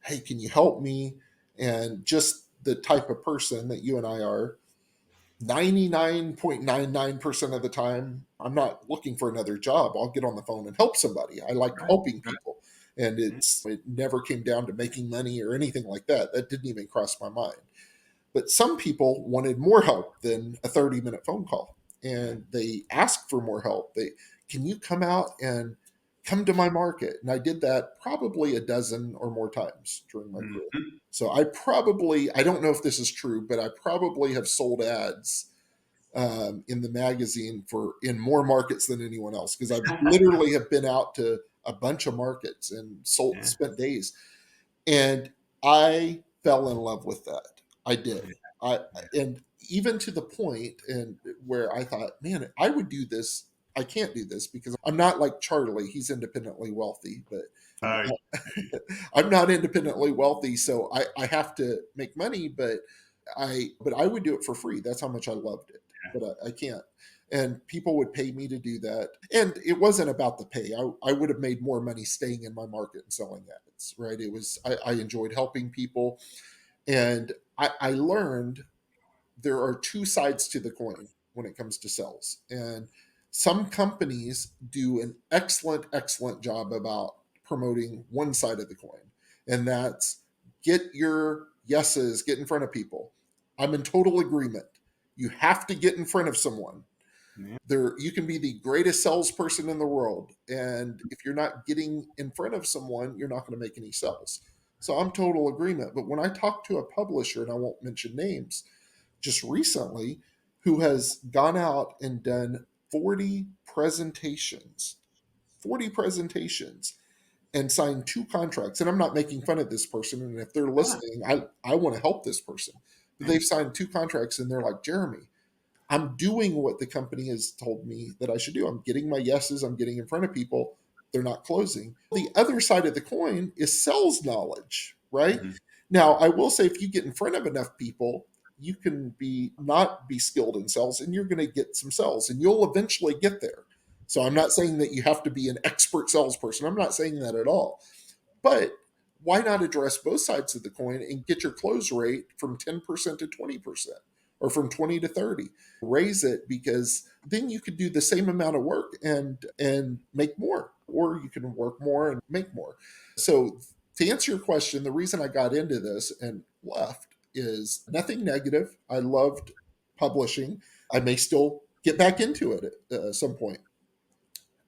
hey, can you help me? And just the type of person that you and I are, 99.99% of the time, I'm not looking for another job. I'll get on the phone and help somebody. I like helping people. And it never came down to making money or anything like that. That didn't even cross my mind. But some people wanted more help than a 30-minute phone call. And they asked for more help. Can you come out and come to my market? And I did that probably a dozen or more times during my career. So I don't know if this is true, but I probably have sold ads in the magazine in more markets than anyone else, because I literally have been out to a bunch of markets and spent days. And I fell in love with that. I did. And even to the point and where I thought, man, I would do this. I can't do this because I'm not like Charlie. He's independently wealthy, but I'm not independently wealthy. So I have to make money, but I would do it for free. That's how much I loved it, but I can't. And people would pay me to do that. And it wasn't about the pay. I would have made more money staying in my market and selling ads, right? It was, I enjoyed helping people. And I learned there are two sides to the coin when it comes to sales. And some companies do an excellent, excellent job about promoting one side of the coin. And that's get your yeses, get in front of people. I'm in total agreement. You have to get in front of someone. You can be the greatest salesperson in the world. And if you're not getting in front of someone, you're not going to make any sales. So I'm total agreement. But when I talk to a publisher, and I won't mention names, just recently, who has gone out and done 40 presentations and signed 2 contracts. And I'm not making fun of this person. And if they're listening, I want to help this person. But they've signed 2 contracts and they're like, Jeremy, I'm doing what the company has told me that I should do. I'm getting my yeses. I'm getting in front of people. They're not closing. The other side of the coin is sales knowledge, right? Mm-hmm. Now, I will say if you get in front of enough people, you can not be skilled in sales and you're going to get some sales and you'll eventually get there. So I'm not saying that you have to be an expert salesperson. I'm not saying that at all. But why not address both sides of the coin and get your close rate from 10% to 20%? or from 20 to 30. Raise it, because then you could do the same amount of work and make more, or you can work more and make more. So to answer your question, the reason I got into this and left is nothing negative. I loved publishing. I may still get back into it at some point,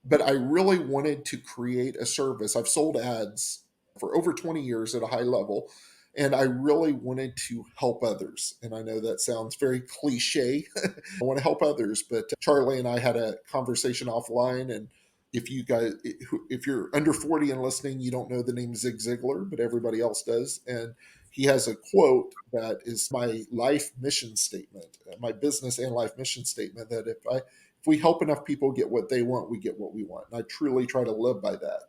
but I really wanted to create a service. I've sold ads for over 20 years at a high level, and I really wanted to help others. And I know that sounds very cliche. I want to help others, but Charlie and I had a conversation offline, and if you're under 40 and listening, you don't know the name Zig Ziglar, but everybody else does. And he has a quote that is my life mission statement, my business and life mission statement, that if we help enough people get what they want, we get what we want. And I truly try to live by that.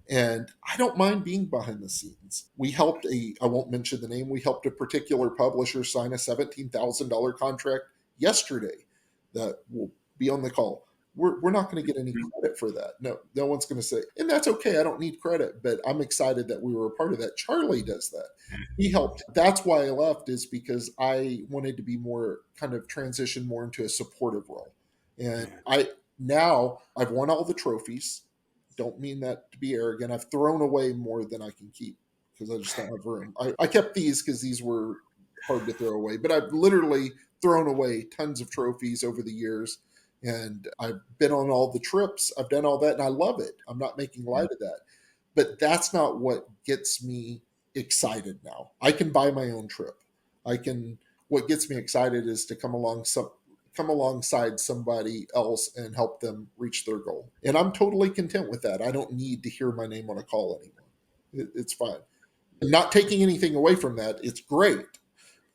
And I don't mind being behind the scenes. I won't mention the name, we helped a particular publisher sign a $17,000 contract yesterday that will be on the call. We're not going to get any credit for that. No one's going to say, and that's okay. I don't need credit, but I'm excited that we were a part of that. Charlie does that. He helped. That's why I left, is because I wanted to be more kind of transition more into a supportive role. And I've won all the trophies. Don't mean that to be arrogant. I've thrown away more than I can keep because I just don't have room. I kept these because these were hard to throw away, but I've literally thrown away tons of trophies over the years. And I've been on all the trips. I've done all that, and I love it. I'm not making light of that. But that's not what gets me excited now. I can buy my own trip. What gets me excited is to come alongside somebody else and help them reach their goal. And I'm totally content with that. I don't need to hear my name on a call anymore. It's fine. I'm not taking anything away from that. It's great.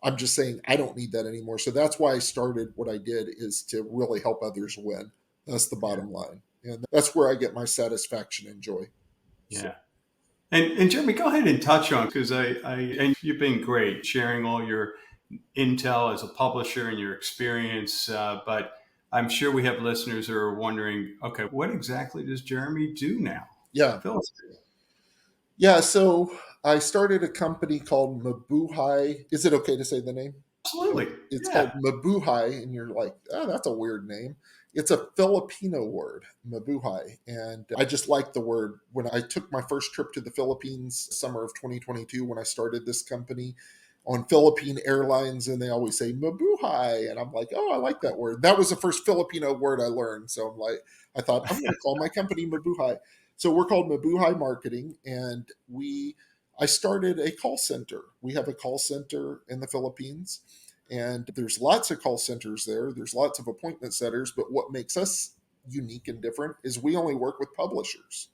I'm just saying I don't need that anymore. So that's why I started what I did, is to really help others win. That's the bottom line. And that's where I get my satisfaction and joy. Yeah. So. And Jeremy, go ahead and touch on, because and you've been great sharing all your intel as a publisher and your experience. But I'm sure we have listeners who are wondering, okay, what exactly does Jeremy do now? Yeah. Phil. Yeah. So I started a company called Mabuhay. Is it okay to say the name? Absolutely. It's called Mabuhay, and you're like, oh, that's a weird name. It's a Filipino word, Mabuhay. And I just like the word. When I took my first trip to the Philippines, summer of 2022, when I started this company on Philippine Airlines, and they always say Mabuhay. And I'm like, oh, I like that word. That was the first Filipino word I learned. So I thought, I'm going to call my company Mabuhay. So we're called Mabuhay Marketing, and I started a call center. We have a call center in the Philippines, and there's lots of call centers there. There's lots of appointment setters, but what makes us unique and different is we only work with publishers.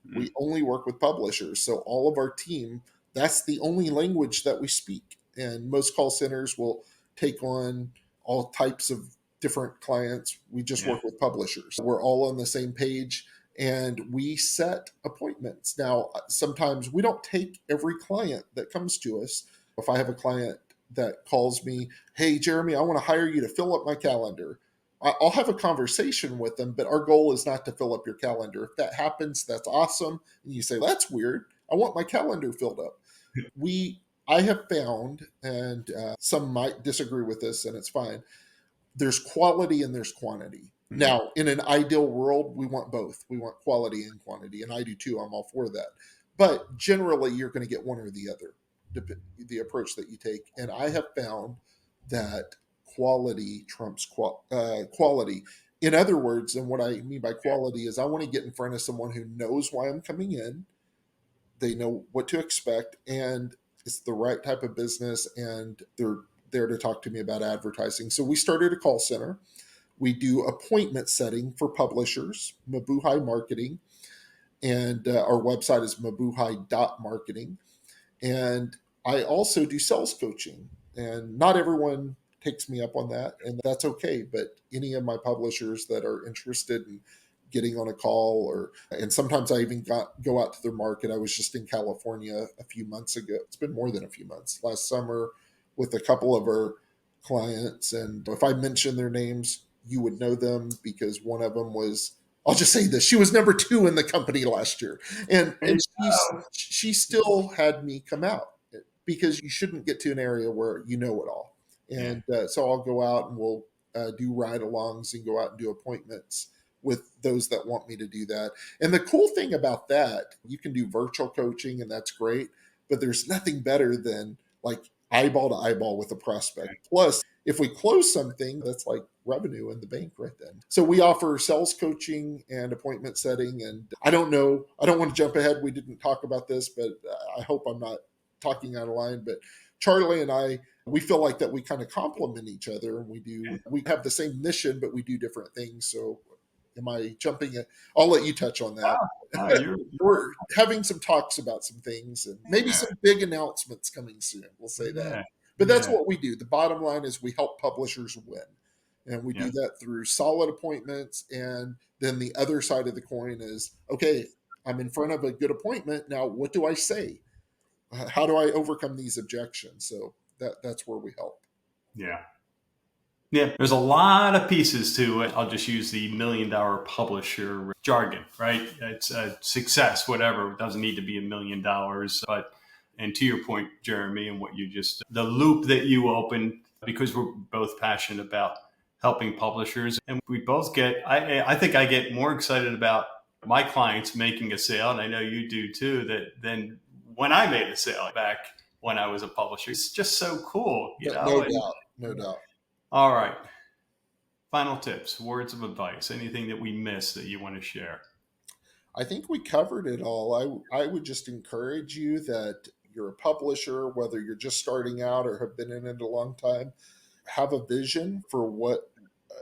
Mm-hmm. We only work with publishers. So all of our team, that's the only language that we speak. And most call centers will take on all types of different clients. We just work with publishers. We're all on the same page, and we set appointments. Now, sometimes we don't take every client that comes to us. If I have a client that calls me, hey, Jeremy, I want to hire you to fill up my calendar, I'll have a conversation with them, but our goal is not to fill up your calendar. If that happens, that's awesome. And you say, that's weird. I want my calendar filled up. I have found, and some might disagree with this, and it's fine, there's quality and there's quantity. Mm-hmm. Now, in an ideal world, we want both. We want quality and quantity, and I do too. I'm all for that. But generally, you're going to get one or the other, the approach that you take. And I have found that quality trumps quality. In other words, and what I mean by quality is I want to get in front of someone who knows why I'm coming in. They know what to expect, and it's the right type of business, and they're there to talk to me about advertising. So we started a call center. We do appointment setting for publishers, Mabuhay Marketing, and our website is mabuhay.marketing. And I also do sales coaching, and not everyone takes me up on that, and that's okay. But any of my publishers that are interested in getting on a call, and sometimes I even go out to their market. I was just in California a few months ago. It's been more than a few months, last summer, with a couple of our clients. And if I mention their names, you would know them, because one of them was, I'll just say this, she was number 2 in the company last year. And she still had me come out, because you shouldn't get to an area where you know it all. And so I'll go out and we'll do ride-alongs and go out and do appointments with those that want me to do that. And the cool thing about that, you can do virtual coaching and that's great, but there's nothing better than like eyeball to eyeball with a prospect. Plus, if we close something, that's like revenue in the bank right then. So we offer sales coaching and appointment setting. And I don't know, I don't want to jump ahead. We didn't talk about this, but I hope I'm not talking out of line. But Charlie and I, we feel like that we kind of complement each other, and we have the same mission, but we do different things. So am I jumping in? I'll let you touch on that. We're having some talks about some things and maybe some big announcements coming soon. We'll say that. But that's what we do. The bottom line is we help publishers win. And we do that through solid appointments. And then the other side of the coin is, okay, I'm in front of a good appointment. Now, what do I say? How do I overcome these objections? So that's where we help. Yeah. Yeah, there's a lot of pieces to it. I'll just use the $1 million publisher jargon, right? It's a success, whatever. It doesn't need to be $1 million. But, and to your point, Jeremy, and what you just, the loop that you opened, because we're both passionate about helping publishers. And we both I think I get more excited about my clients making a sale, and I know you do too, than when I made a sale back when I was a publisher. It's just so cool. No doubt. All right. Final tips, words of advice, anything that we missed that you want to share? I think we covered it all. I would just encourage you that you're a publisher, whether you're just starting out or have been in it a long time, have a vision for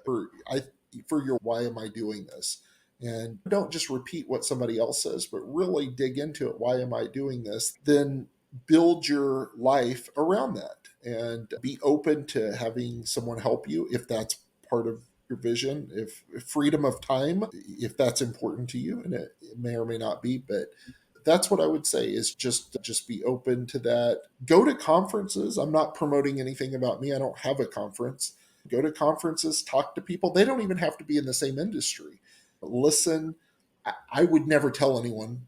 your why am I doing this? And don't just repeat what somebody else says, but really dig into it. Why am I doing this? Then build your life around that and be open to having someone help you if that's part of your vision, if freedom of time, if that's important to you, and it may or may not be, but that's what I would say is just be open to that. Go to conferences. I'm not promoting anything about me. I don't have a conference. Go to conferences, talk to people. They don't even have to be in the same industry. Listen. I would never tell anyone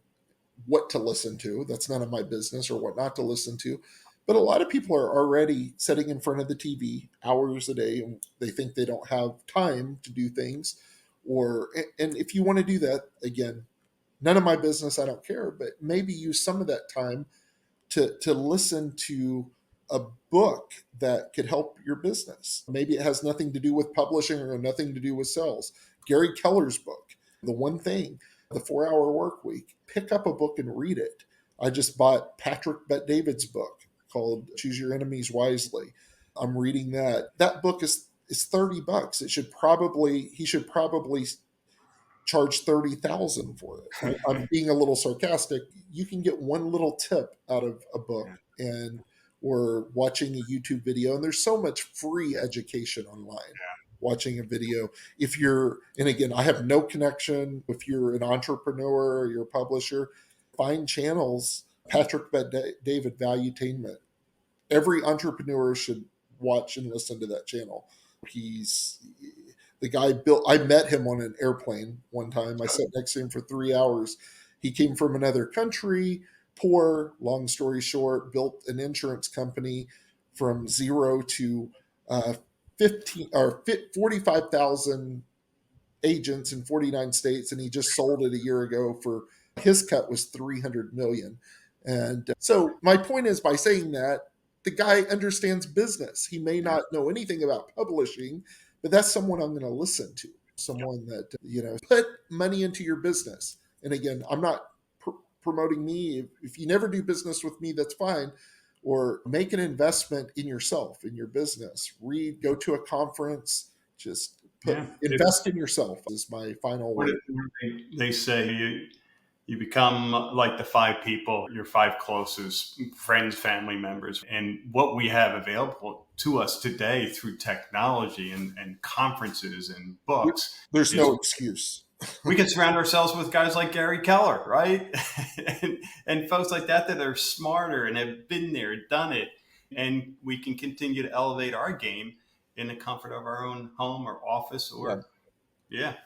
what to listen to. That's none of my business, or what not to listen to. But a lot of people are already sitting in front of the TV hours a day, and they think they don't have time to do things. And if you want to do that, again, none of my business, I don't care, but maybe use some of that time to listen to a book that could help your business. Maybe it has nothing to do with publishing or nothing to do with sales. Gary Keller's book, The One Thing, The 4-Hour Work Week. Pick up a book and read it. I just bought Patrick Bet-David's book called Choose Your Enemies Wisely. I'm reading that. That book is $30. He should probably charge $30,000 for it. I'm being a little sarcastic. You can get one little tip out of a book or watching a YouTube video, and there's so much free education online. Watching a video. And again, I have no connection. If you're an entrepreneur or you're a publisher, find channels. Patrick Bet-David Valuetainment. Every entrepreneur should watch and listen to that channel. He's the guy I met him on an airplane one time. I sat next to him for 3 hours. He came from another country, poor, long story short, built an insurance company from zero to 45,000 agents in 49 states, and he just sold it a year ago for his cut was 300 million. And so my point is, by saying that, the guy understands business. He may not know anything about publishing, but that's someone I'm going to listen to. Someone that, put money into your business. And again, I'm not promoting me. If you never do business with me, that's fine. Or make an investment in yourself, in your business. Go to a conference, just invest in yourself is my final word. They say you become like the 5 people, your 5 closest friends, family members. And what we have available to us today through technology and conferences and books. There's no excuse. We can surround ourselves with guys like Gary Keller, right? and folks like that are smarter and have been there, done it. And we can continue to elevate our game in the comfort of our own home or office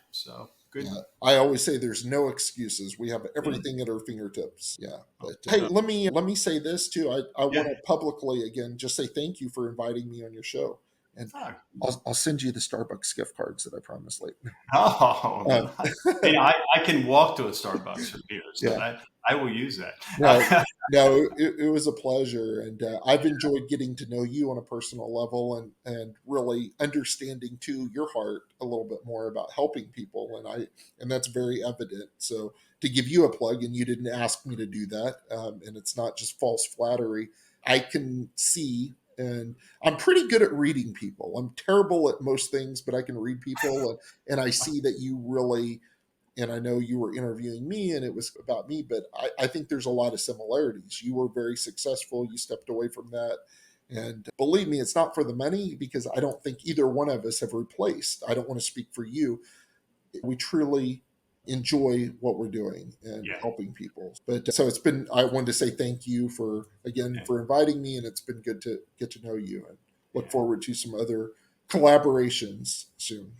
So Good. Yeah. I always say there's no excuses. We have everything at our fingertips. Yeah. But hey, let me say this too. I want to publicly again just say thank you for inviting me on your show. And I'll send you the Starbucks gift cards that I promised later. Oh, I can walk to a Starbucks for beers. So I will use that. No, it was a pleasure. And I've enjoyed getting to know you on a personal level and really understanding too your heart a little bit more about helping people. And that's very evident. So to give you a plug, and you didn't ask me to do that, and it's not just false flattery, I can see. And I'm pretty good at reading people. I'm terrible at most things, but I can read people. And I see that you really, and I know you were interviewing me and it was about me, but I think there's a lot of similarities. You were very successful. You stepped away from that. And believe me, it's not for the money, because I don't think either one of us have replaced. I don't want to speak for you. We truly enjoy what we're doing and helping people. But so I wanted to say thank you for inviting me, and it's been good to get to know you and look forward to some other collaborations soon.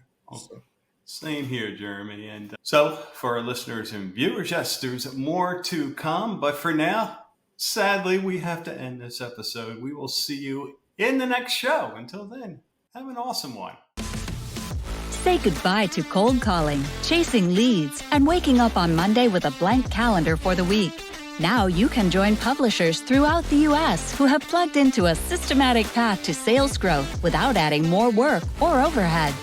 Same here, Jeremy. And so for our listeners and viewers, yes, there's more to come. But for now, sadly, we have to end this episode. We will see you in the next show. Until then, have an awesome one. Say goodbye to cold calling, chasing leads, and waking up on Monday with a blank calendar for the week. Now you can join publishers throughout the U.S. who have plugged into a systematic path to sales growth without adding more work or overhead.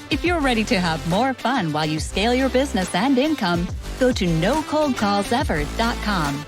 If you're ready to have more fun while you scale your business and income, go to nocoldcallsever.com.